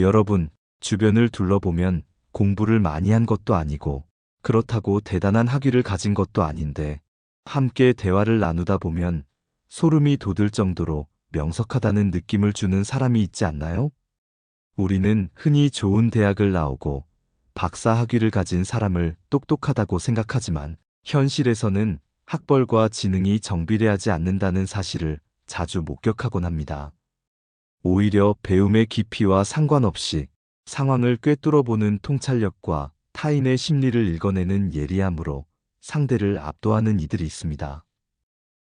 여러분, 주변을 둘러보면 공부를 많이 한 것도 아니고 그렇다고 대단한 학위를 가진 것도 아닌데 함께 대화를 나누다 보면 소름이 돋을 정도로 명석하다는 느낌을 주는 사람이 있지 않나요? 우리는 흔히 좋은 대학을 나오고 박사 학위를 가진 사람을 똑똑하다고 생각하지만 현실에서는 학벌과 지능이 정비례하지 않는다는 사실을 자주 목격하곤 합니다. 오히려 배움의 깊이와 상관없이 상황을 꿰뚫어보는 통찰력과 타인의 심리를 읽어내는 예리함으로 상대를 압도하는 이들이 있습니다.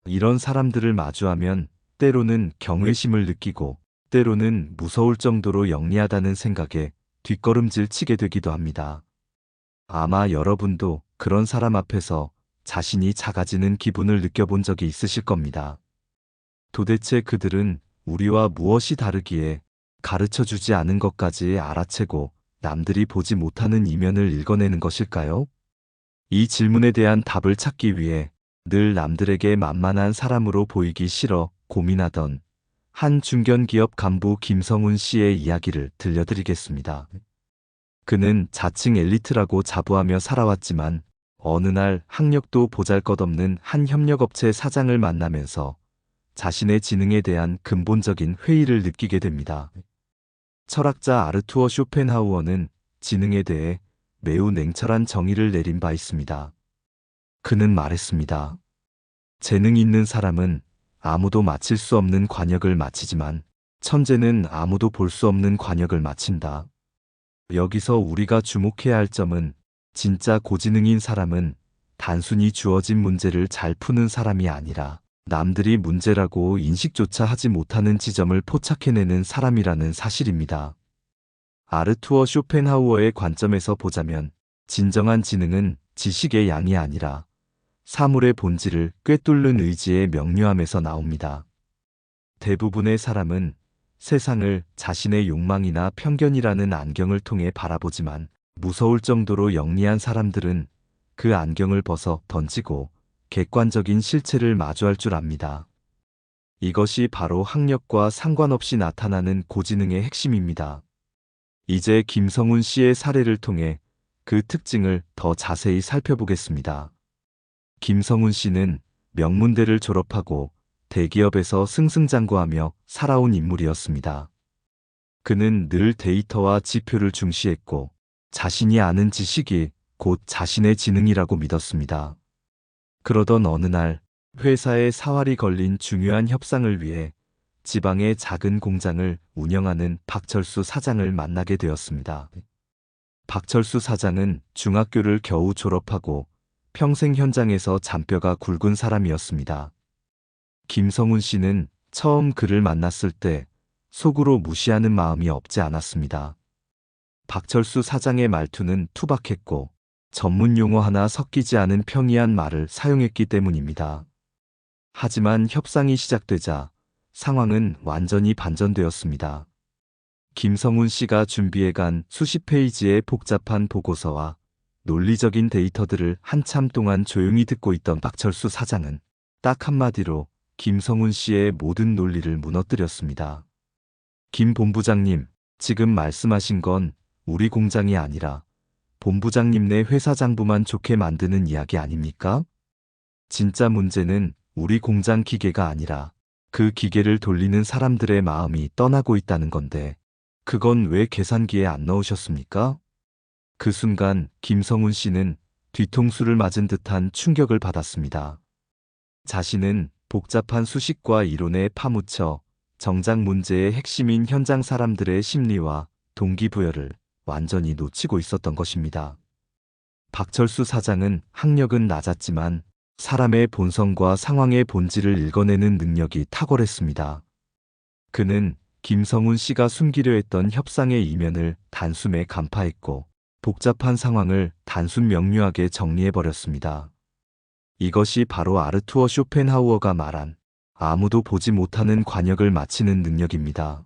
이런 사람들을 마주하면 때로는 경외심을 느끼고 때로는 무서울 정도로 영리하다는 생각에 뒷걸음질 치게 되기도 합니다. 아마 여러분도 그런 사람 앞에서 자신이 작아지는 기분을 느껴본 적이 있으실 겁니다. 도대체 그들은 우리와 무엇이 다르기에 가르쳐주지 않은 것까지 알아채고 남들이 보지 못하는 이면을 읽어내는 것일까요? 이 질문에 대한 답을 찾기 위해 늘 남들에게 만만한 사람으로 보이기 싫어 고민하던 한 중견기업 간부 김성훈 씨의 이야기를 들려드리겠습니다. 그는 자칭 엘리트라고 자부하며 살아왔지만 어느 날 학력도 보잘것없는 한 협력업체 사장을 만나면서 자신의 지능에 대한 근본적인 회의를 느끼게 됩니다. 철학자 아르투어 쇼펜하우어는 지능에 대해 매우 냉철한 정의를 내린 바 있습니다. 그는 말했습니다. 재능 있는 사람은 아무도 마칠 수 없는 관역을 마치지만 천재는 아무도 볼 수 없는 관역을 마친다. 여기서 우리가 주목해야 할 점은 진짜 고지능인 사람은 단순히 주어진 문제를 잘 푸는 사람이 아니라 남들이 문제라고 인식조차 하지 못하는 지점을 포착해내는 사람이라는 사실입니다. 아르투어 쇼펜하우어의 관점에서 보자면 진정한 지능은 지식의 양이 아니라 사물의 본질을 꿰뚫는 의지의 명료함에서 나옵니다. 대부분의 사람은 세상을 자신의 욕망이나 편견이라는 안경을 통해 바라보지만 무서울 정도로 영리한 사람들은 그 안경을 벗어 던지고 객관적인 실체를 마주할 줄 압니다. 이것이 바로 학력과 상관없이 나타나는 고지능의 핵심입니다. 이제 김성훈 씨의 사례를 통해 그 특징을 더 자세히 살펴보겠습니다. 김성훈 씨는 명문대를 졸업하고 대기업에서 승승장구하며 살아온 인물이었습니다. 그는 늘 데이터와 지표를 중시했고 자신이 아는 지식이 곧 자신의 지능이라고 믿었습니다. 그러던 어느 날 회사에 사활이 걸린 중요한 협상을 위해 지방의 작은 공장을 운영하는 박철수 사장을 만나게 되었습니다. 박철수 사장은 중학교를 겨우 졸업하고 평생 현장에서 잔뼈가 굵은 사람이었습니다. 김성훈 씨는 처음 그를 만났을 때 속으로 무시하는 마음이 없지 않았습니다. 박철수 사장의 말투는 투박했고 전문 용어 하나 섞이지 않은 평이한 말을 사용했기 때문입니다. 하지만 협상이 시작되자 상황은 완전히 반전되었습니다. 김성훈 씨가 준비해간 수십 페이지의 복잡한 보고서와 논리적인 데이터들을 한참 동안 조용히 듣고 있던 박철수 사장은 딱 한마디로 김성훈 씨의 모든 논리를 무너뜨렸습니다. 김 본부장님, 지금 말씀하신 건 우리 공장이 아니라 본부장님네 회사 장부만 좋게 만드는 이야기 아닙니까? 진짜 문제는 우리 공장 기계가 아니라 그 기계를 돌리는 사람들의 마음이 떠나고 있다는 건데 그건 왜 계산기에 안 넣으셨습니까? 그 순간 김성훈 씨는 뒤통수를 맞은 듯한 충격을 받았습니다. 자신은 복잡한 수식과 이론에 파묻혀 정작 문제의 핵심인 현장 사람들의 심리와 동기부여를 완전히 놓치고 있었던 것입니다. 박철수 사장은 학력은 낮았지만 사람의 본성과 상황의 본질을 읽어내는 능력이 탁월했습니다. 그는 김성훈 씨가 숨기려 했던 협상의 이면을 단숨에 간파했고 복잡한 상황을 단순 명료하게 정리해버렸습니다. 이것이 바로 아르투어 쇼펜하우어가 말한 아무도 보지 못하는 관역을 마치는 능력입니다.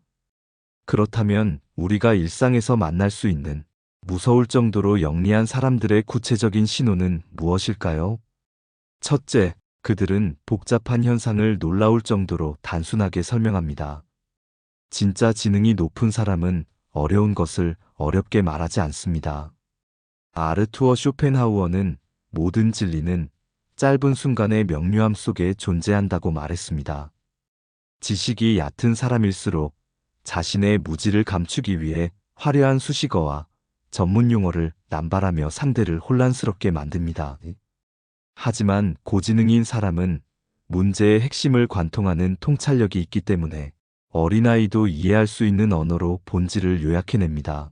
그렇다면 우리가 일상에서 만날 수 있는 무서울 정도로 영리한 사람들의 구체적인 신호는 무엇일까요? 첫째, 그들은 복잡한 현상을 놀라울 정도로 단순하게 설명합니다. 진짜 지능이 높은 사람은 어려운 것을 어렵게 말하지 않습니다. 아르투어 쇼펜하우어는 모든 진리는 짧은 순간의 명료함 속에 존재한다고 말했습니다. 지식이 얕은 사람일수록 자신의 무지를 감추기 위해 화려한 수식어와 전문 용어를 남발하며 상대를 혼란스럽게 만듭니다. 하지만 고지능인 사람은 문제의 핵심을 관통하는 통찰력이 있기 때문에 어린아이도 이해할 수 있는 언어로 본질을 요약해냅니다.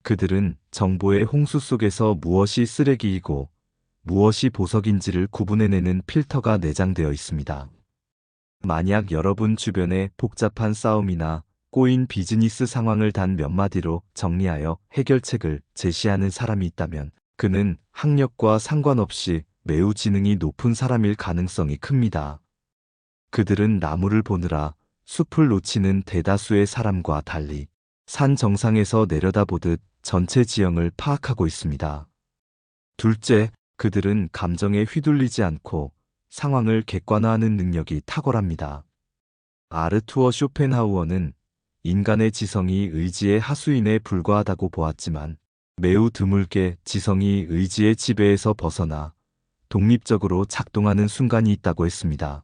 그들은 정보의 홍수 속에서 무엇이 쓰레기이고 무엇이 보석인지를 구분해내는 필터가 내장되어 있습니다. 만약 여러분 주변에 복잡한 싸움이나 꼬인 비즈니스 상황을 단 몇 마디로 정리하여 해결책을 제시하는 사람이 있다면 그는 학력과 상관없이 매우 지능이 높은 사람일 가능성이 큽니다. 그들은 나무를 보느라 숲을 놓치는 대다수의 사람과 달리 산 정상에서 내려다보듯 전체 지형을 파악하고 있습니다. 둘째, 그들은 감정에 휘둘리지 않고 상황을 객관화하는 능력이 탁월합니다. 아르투어 쇼펜하우어는 인간의 지성이 의지의 하수인에 불과하다고 보았지만 매우 드물게 지성이 의지의 지배에서 벗어나 독립적으로 작동하는 순간이 있다고 했습니다.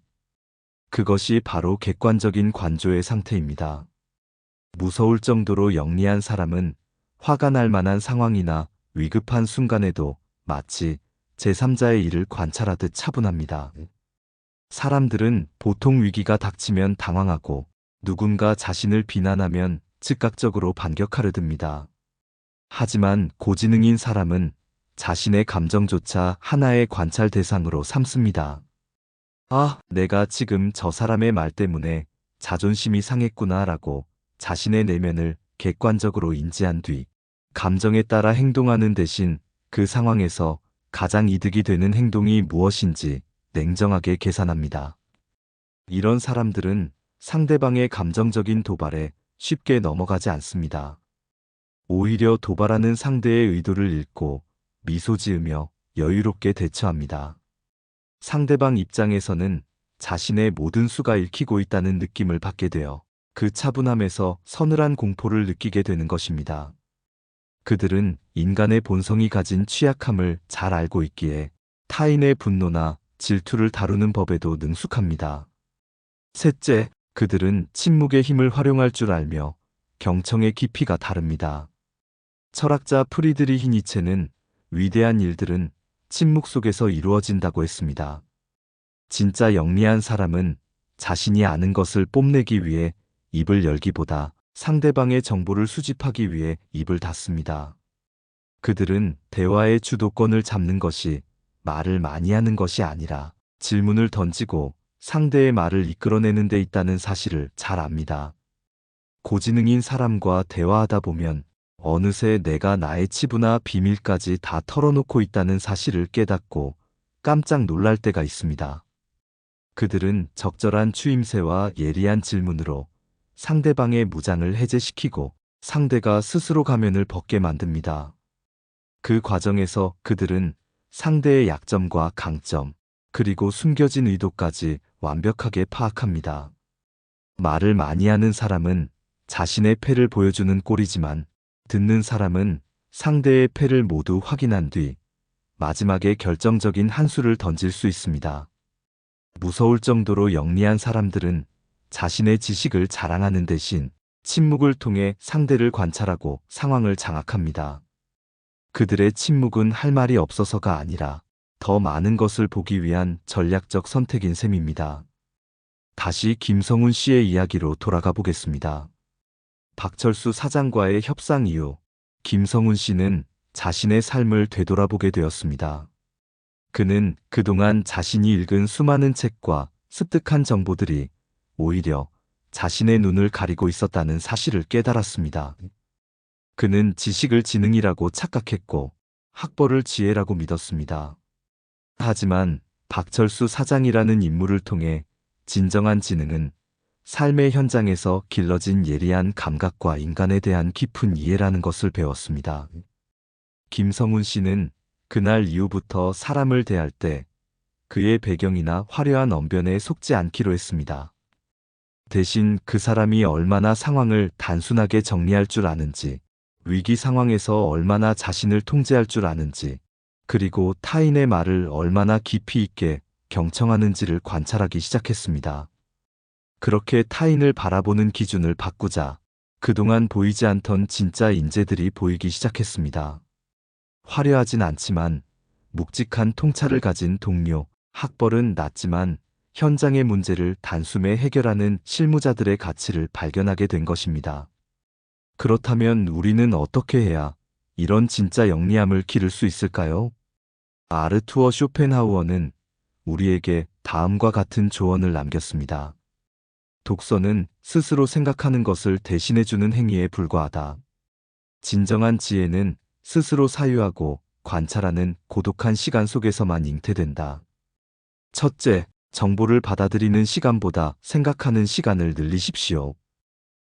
그것이 바로 객관적인 관조의 상태입니다. 무서울 정도로 영리한 사람은 화가 날 만한 상황이나 위급한 순간에도 마치 제3자의 일을 관찰하듯 차분합니다. 사람들은 보통 위기가 닥치면 당황하고 누군가 자신을 비난하면 즉각적으로 반격하려 듭니다. 하지만 고지능인 사람은 자신의 감정조차 하나의 관찰 대상으로 삼습니다. 아, 내가 지금 저 사람의 말 때문에 자존심이 상했구나 라고 자신의 내면을 객관적으로 인지한 뒤 감정에 따라 행동하는 대신 그 상황에서 가장 이득이 되는 행동이 무엇인지 냉정하게 계산합니다. 이런 사람들은 상대방의 감정적인 도발에 쉽게 넘어가지 않습니다. 오히려 도발하는 상대의 의도를 읽고 미소 지으며 여유롭게 대처합니다. 상대방 입장에서는 자신의 모든 수가 읽히고 있다는 느낌을 받게 되어 그 차분함에서 서늘한 공포를 느끼게 되는 것입니다. 그들은 인간의 본성이 가진 취약함을 잘 알고 있기에 타인의 분노나 질투를 다루는 법에도 능숙합니다. 셋째, 그들은 침묵의 힘을 활용할 줄 알며 경청의 깊이가 다릅니다. 철학자 프리드리히 니체는 위대한 일들은 침묵 속에서 이루어진다고 했습니다. 진짜 영리한 사람은 자신이 아는 것을 뽐내기 위해 입을 열기보다 상대방의 정보를 수집하기 위해 입을 닫습니다. 그들은 대화의 주도권을 잡는 것이 말을 많이 하는 것이 아니라 질문을 던지고 상대의 말을 이끌어내는 데 있다는 사실을 잘 압니다. 고지능인 사람과 대화하다 보면 어느새 내가 나의 치부나 비밀까지 다 털어놓고 있다는 사실을 깨닫고 깜짝 놀랄 때가 있습니다. 그들은 적절한 추임새와 예리한 질문으로 상대방의 무장을 해제시키고 상대가 스스로 가면을 벗게 만듭니다. 그 과정에서 그들은 상대의 약점과 강점, 그리고 숨겨진 의도까지 완벽하게 파악합니다. 말을 많이 하는 사람은 자신의 패를 보여주는 꼴이지만 듣는 사람은 상대의 패를 모두 확인한 뒤 마지막에 결정적인 한 수를 던질 수 있습니다. 무서울 정도로 영리한 사람들은 자신의 지식을 자랑하는 대신 침묵을 통해 상대를 관찰하고 상황을 장악합니다. 그들의 침묵은 할 말이 없어서가 아니라 더 많은 것을 보기 위한 전략적 선택인 셈입니다. 다시 김성훈 씨의 이야기로 돌아가 보겠습니다. 박철수 사장과의 협상 이후 김성훈 씨는 자신의 삶을 되돌아보게 되었습니다. 그는 그동안 자신이 읽은 수많은 책과 습득한 정보들이 오히려 자신의 눈을 가리고 있었다는 사실을 깨달았습니다. 그는 지식을 지능이라고 착각했고 학벌을 지혜라고 믿었습니다. 하지만 박철수 사장이라는 인물을 통해 진정한 지능은 삶의 현장에서 길러진 예리한 감각과 인간에 대한 깊은 이해라는 것을 배웠습니다. 김성훈 씨는 그날 이후부터 사람을 대할 때 그의 배경이나 화려한 언변에 속지 않기로 했습니다. 대신 그 사람이 얼마나 상황을 단순하게 정리할 줄 아는지, 위기 상황에서 얼마나 자신을 통제할 줄 아는지, 그리고 타인의 말을 얼마나 깊이 있게 경청하는지를 관찰하기 시작했습니다. 그렇게 타인을 바라보는 기준을 바꾸자 그동안 보이지 않던 진짜 인재들이 보이기 시작했습니다. 화려하진 않지만 묵직한 통찰을 가진 동료, 학벌은 낮지만 현장의 문제를 단숨에 해결하는 실무자들의 가치를 발견하게 된 것입니다. 그렇다면 우리는 어떻게 해야 이런 진짜 영리함을 기를 수 있을까요? 아르투어 쇼펜하우어는 우리에게 다음과 같은 조언을 남겼습니다. 독서는 스스로 생각하는 것을 대신해주는 행위에 불과하다. 진정한 지혜는 스스로 사유하고 관찰하는 고독한 시간 속에서만 잉태된다. 첫째, 정보를 받아들이는 시간보다 생각하는 시간을 늘리십시오.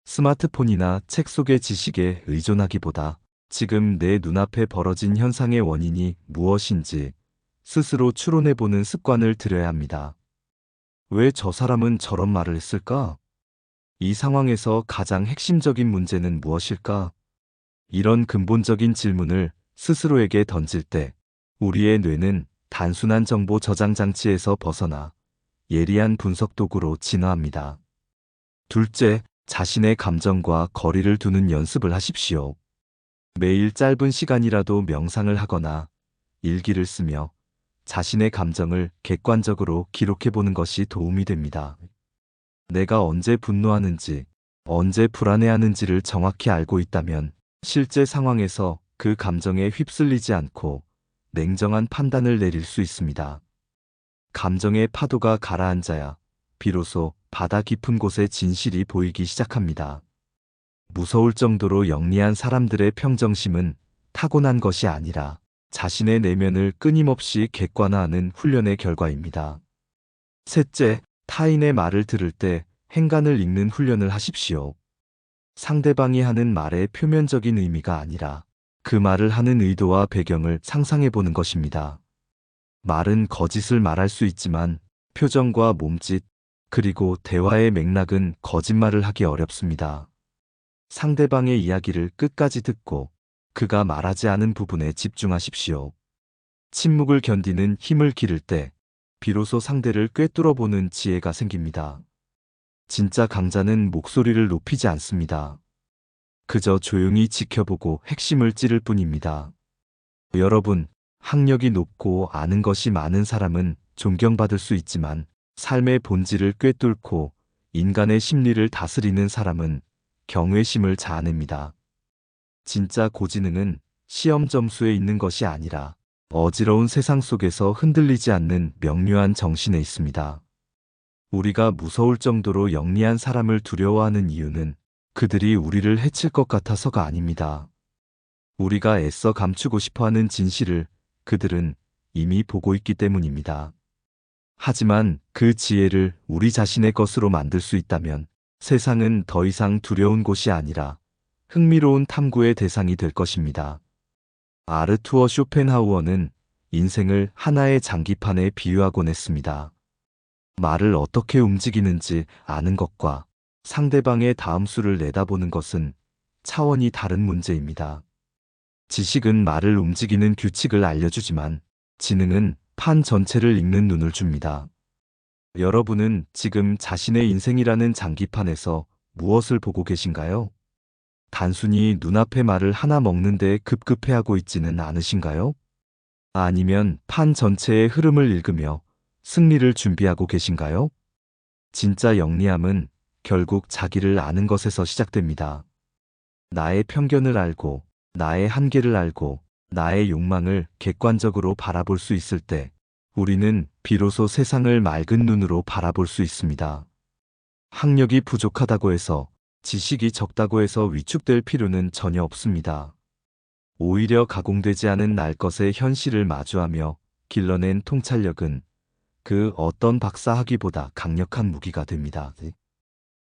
스마트폰이나 책 속의 지식에 의존하기보다 지금 내 눈앞에 벌어진 현상의 원인이 무엇인지 스스로 추론해보는 습관을 들여야 합니다. 왜 저 사람은 저런 말을 했을까? 이 상황에서 가장 핵심적인 문제는 무엇일까? 이런 근본적인 질문을 스스로에게 던질 때 우리의 뇌는 단순한 정보 저장 장치에서 벗어나 예리한 분석 도구로 진화합니다. 둘째, 자신의 감정과 거리를 두는 연습을 하십시오. 매일 짧은 시간이라도 명상을 하거나 일기를 쓰며 자신의 감정을 객관적으로 기록해보는 것이 도움이 됩니다. 내가 언제 분노하는지, 언제 불안해하는지를 정확히 알고 있다면 실제 상황에서 그 감정에 휩쓸리지 않고 냉정한 판단을 내릴 수 있습니다. 감정의 파도가 가라앉아야 비로소 바다 깊은 곳의 진실이 보이기 시작합니다. 무서울 정도로 영리한 사람들의 평정심은 타고난 것이 아니라 자신의 내면을 끊임없이 객관화하는 훈련의 결과입니다. 셋째, 타인의 말을 들을 때 행간을 읽는 훈련을 하십시오. 상대방이 하는 말의 표면적인 의미가 아니라 그 말을 하는 의도와 배경을 상상해보는 것입니다. 말은 거짓을 말할 수 있지만 표정과 몸짓, 그리고 대화의 맥락은 거짓말을 하기 어렵습니다. 상대방의 이야기를 끝까지 듣고 그가 말하지 않은 부분에 집중하십시오. 침묵을 견디는 힘을 기를 때 비로소 상대를 꿰뚫어보는 지혜가 생깁니다. 진짜 강자는 목소리를 높이지 않습니다. 그저 조용히 지켜보고 핵심을 찌를 뿐입니다. 여러분, 학력이 높고 아는 것이 많은 사람은 존경받을 수 있지만 삶의 본질을 꿰뚫고 인간의 심리를 다스리는 사람은 경외심을 자아냅니다. 진짜 고지능은 시험 점수에 있는 것이 아니라 어지러운 세상 속에서 흔들리지 않는 명료한 정신에 있습니다. 우리가 무서울 정도로 영리한 사람을 두려워하는 이유는 그들이 우리를 해칠 것 같아서가 아닙니다. 우리가 애써 감추고 싶어하는 진실을 그들은 이미 보고 있기 때문입니다. 하지만 그 지혜를 우리 자신의 것으로 만들 수 있다면 세상은 더 이상 두려운 곳이 아니라 흥미로운 탐구의 대상이 될 것입니다. 아르투어 쇼펜하우어는 인생을 하나의 장기판에 비유하곤 했습니다. 말을 어떻게 움직이는지 아는 것과 상대방의 다음 수를 내다보는 것은 차원이 다른 문제입니다. 지식은 말을 움직이는 규칙을 알려주지만 지능은 판 전체를 읽는 눈을 줍니다. 여러분은 지금 자신의 인생이라는 장기판에서 무엇을 보고 계신가요? 단순히 눈앞의 말을 하나 먹는데 급급해하고 있지는 않으신가요? 아니면 판 전체의 흐름을 읽으며 승리를 준비하고 계신가요? 진짜 영리함은 결국 자기를 아는 것에서 시작됩니다. 나의 편견을 알고, 나의 한계를 알고, 나의 욕망을 객관적으로 바라볼 수 있을 때 우리는 비로소 세상을 맑은 눈으로 바라볼 수 있습니다. 학력이 부족하다고 해서 지식이 적다고 해서 위축될 필요는 전혀 없습니다. 오히려 가공되지 않은 날 것의 현실을 마주하며 길러낸 통찰력은 그 어떤 박사학위보다 강력한 무기가 됩니다.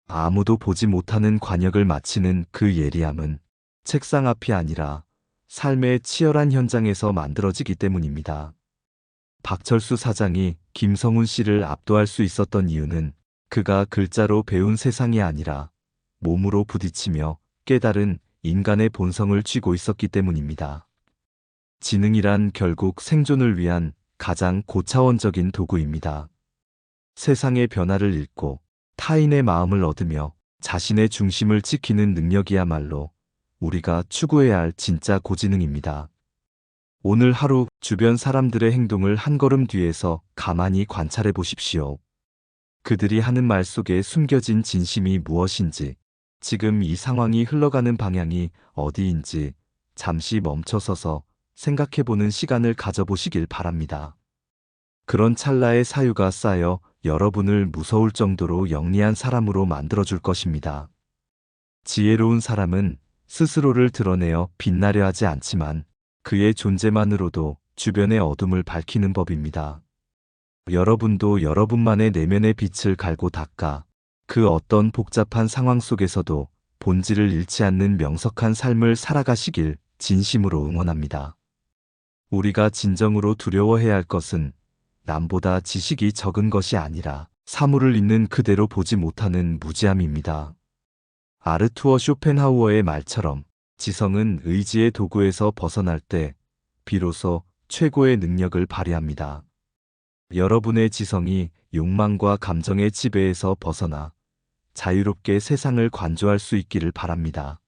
아무도 보지 못하는 관역을 마치는 그 예리함은 책상 앞이 아니라 삶의 치열한 현장에서 만들어지기 때문입니다. 박철수 사장이 김성훈 씨를 압도할 수 있었던 이유는 그가 글자로 배운 세상이 아니라 몸으로 부딪히며 깨달은 인간의 본성을 쥐고 있었기 때문입니다. 지능이란 결국 생존을 위한 가장 고차원적인 도구입니다. 세상의 변화를 읽고 타인의 마음을 얻으며 자신의 중심을 지키는 능력이야말로 우리가 추구해야 할 진짜 고지능입니다. 오늘 하루 주변 사람들의 행동을 한 걸음 뒤에서 가만히 관찰해 보십시오. 그들이 하는 말 속에 숨겨진 진심이 무엇인지, 지금 이 상황이 흘러가는 방향이 어디인지 잠시 멈춰서서 생각해보는 시간을 가져보시길 바랍니다. 그런 찰나의 사유가 쌓여 여러분을 무서울 정도로 영리한 사람으로 만들어줄 것입니다. 지혜로운 사람은 스스로를 드러내어 빛나려 하지 않지만 그의 존재만으로도 주변의 어둠을 밝히는 법입니다. 여러분도 여러분만의 내면의 빛을 갈고 닦아 그 어떤 복잡한 상황 속에서도 본질을 잃지 않는 명석한 삶을 살아가시길 진심으로 응원합니다. 우리가 진정으로 두려워해야 할 것은 남보다 지식이 적은 것이 아니라 사물을 있는 그대로 보지 못하는 무지함입니다. 아르투어 쇼펜하우어의 말처럼 지성은 의지의 도구에서 벗어날 때 비로소 최고의 능력을 발휘합니다. 여러분의 지성이 욕망과 감정의 지배에서 벗어나 자유롭게 세상을 관조할 수 있기를 바랍니다.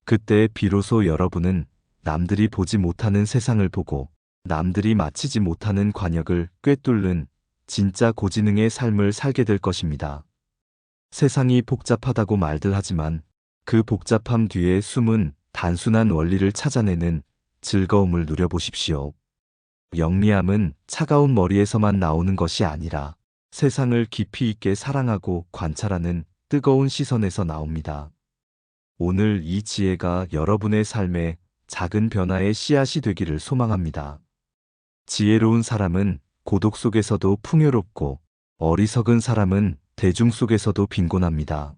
그때 비로소 여러분은 남들이 보지 못하는 세상을 보고 남들이 마치지 못하는 관역을 꿰뚫는 진짜 고지능의 삶을 살게 될 것입니다. 세상이 복잡하다고 말들 하지만 그 복잡함 뒤에 숨은 단순한 원리를 찾아내는 즐거움을 누려보십시오. 영리함은 차가운 머리에서만 나오는 것이 아니라 세상을 깊이 있게 사랑하고 관찰하는 뜨거운 시선에서 나옵니다. 오늘 이 지혜가 여러분의 삶에 작은 변화의 씨앗이 되기를 소망합니다. 지혜로운 사람은 고독 속에서도 풍요롭고 어리석은 사람은 대중 속에서도 빈곤합니다.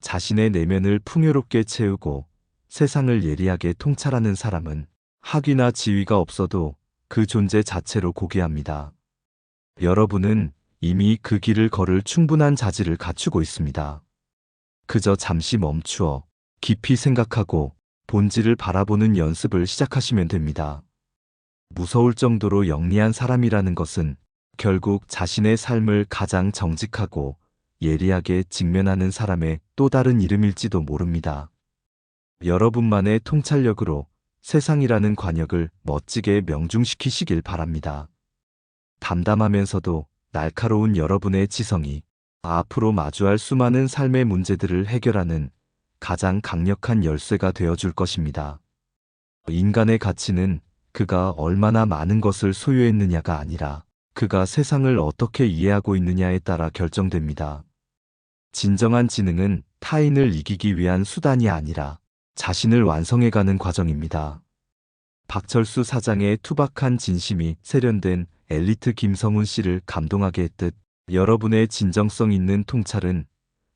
자신의 내면을 풍요롭게 채우고 세상을 예리하게 통찰하는 사람은 학위나 지위가 없어도 그 존재 자체로 고귀합니다. 여러분은 이미 그 길을 걸을 충분한 자질을 갖추고 있습니다. 그저 잠시 멈추어 깊이 생각하고 본질을 바라보는 연습을 시작하시면 됩니다. 무서울 정도로 영리한 사람이라는 것은 결국 자신의 삶을 가장 정직하고 예리하게 직면하는 사람의 또 다른 이름일지도 모릅니다. 여러분만의 통찰력으로 세상이라는 관역을 멋지게 명중시키시길 바랍니다. 담담하면서도 날카로운 여러분의 지성이 앞으로 마주할 수많은 삶의 문제들을 해결하는 가장 강력한 열쇠가 되어줄 것입니다. 인간의 가치는 그가 얼마나 많은 것을 소유했느냐가 아니라 그가 세상을 어떻게 이해하고 있느냐에 따라 결정됩니다. 진정한 지능은 타인을 이기기 위한 수단이 아니라 자신을 완성해가는 과정입니다. 박철수 사장의 투박한 진심이 세련된 엘리트 김성훈 씨를 감동하게 했듯 여러분의 진정성 있는 통찰은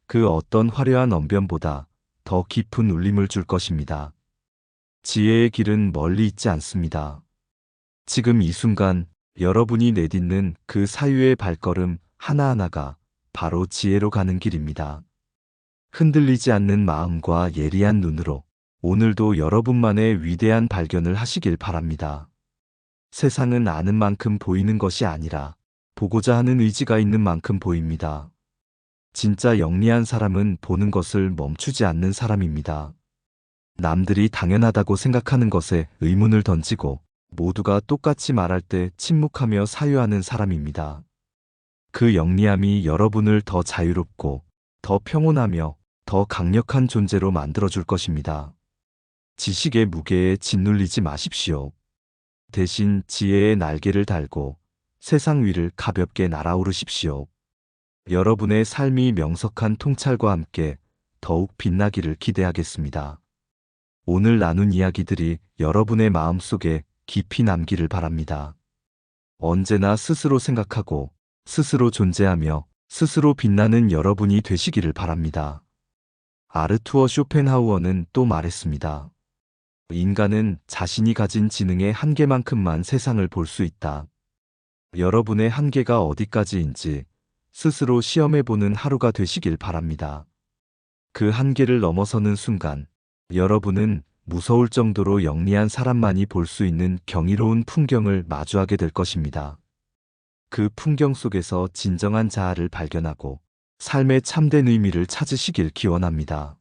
그 어떤 화려한 언변보다 더 깊은 울림을 줄 것입니다. 지혜의 길은 멀리 있지 않습니다. 지금 이 순간 여러분이 내딛는 그 사유의 발걸음 하나하나가 바로 지혜로 가는 길입니다. 흔들리지 않는 마음과 예리한 눈으로 오늘도 여러분만의 위대한 발견을 하시길 바랍니다. 세상은 아는 만큼 보이는 것이 아니라 보고자 하는 의지가 있는 만큼 보입니다. 진짜 영리한 사람은 보는 것을 멈추지 않는 사람입니다. 남들이 당연하다고 생각하는 것에 의문을 던지고 모두가 똑같이 말할 때 침묵하며 사유하는 사람입니다. 그 영리함이 여러분을 더 자유롭고 더 평온하며 더 강력한 존재로 만들어줄 것입니다. 지식의 무게에 짓눌리지 마십시오. 대신 지혜의 날개를 달고 세상 위를 가볍게 날아오르십시오. 여러분의 삶이 명석한 통찰과 함께 더욱 빛나기를 기대하겠습니다. 오늘 나눈 이야기들이 여러분의 마음속에 깊이 남기를 바랍니다. 언제나 스스로 생각하고 스스로 존재하며 스스로 빛나는 여러분이 되시기를 바랍니다. 아르투어 쇼펜하우어는 또 말했습니다. 인간은 자신이 가진 지능의 한계만큼만 세상을 볼 수 있다. 여러분의 한계가 어디까지인지 스스로 시험해보는 하루가 되시길 바랍니다. 그 한계를 넘어서는 순간 여러분은 무서울 정도로 영리한 사람만이 볼 수 있는 경이로운 풍경을 마주하게 될 것입니다. 그 풍경 속에서 진정한 자아를 발견하고 삶의 참된 의미를 찾으시길 기원합니다.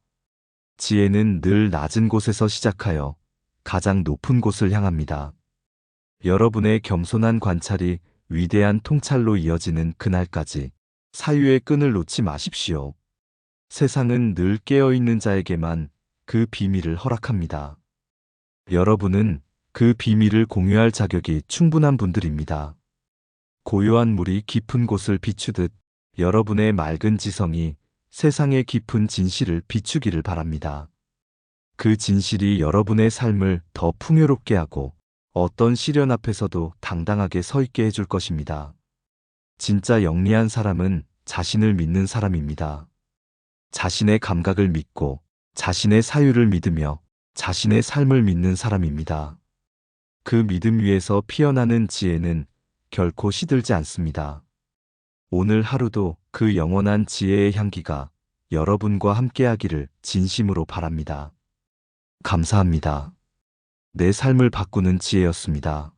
지혜는 늘 낮은 곳에서 시작하여 가장 높은 곳을 향합니다. 여러분의 겸손한 관찰이 위대한 통찰로 이어지는 그날까지 사유의 끈을 놓지 마십시오. 세상은 늘 깨어있는 자에게만 그 비밀을 허락합니다. 여러분은 그 비밀을 공유할 자격이 충분한 분들입니다. 고요한 물이 깊은 곳을 비추듯 여러분의 맑은 지성이 세상의 깊은 진실을 비추기를 바랍니다. 그 진실이 여러분의 삶을 더 풍요롭게 하고 어떤 시련 앞에서도 당당하게 서 있게 해줄 것입니다. 진짜 영리한 사람은 자신을 믿는 사람입니다. 자신의 감각을 믿고 자신의 사유를 믿으며 자신의 삶을 믿는 사람입니다. 그 믿음 위에서 피어나는 지혜는 결코 시들지 않습니다. 오늘 하루도 그 영원한 지혜의 향기가 여러분과 함께하기를 진심으로 바랍니다. 감사합니다. 내 삶을 바꾸는 지혜였습니다.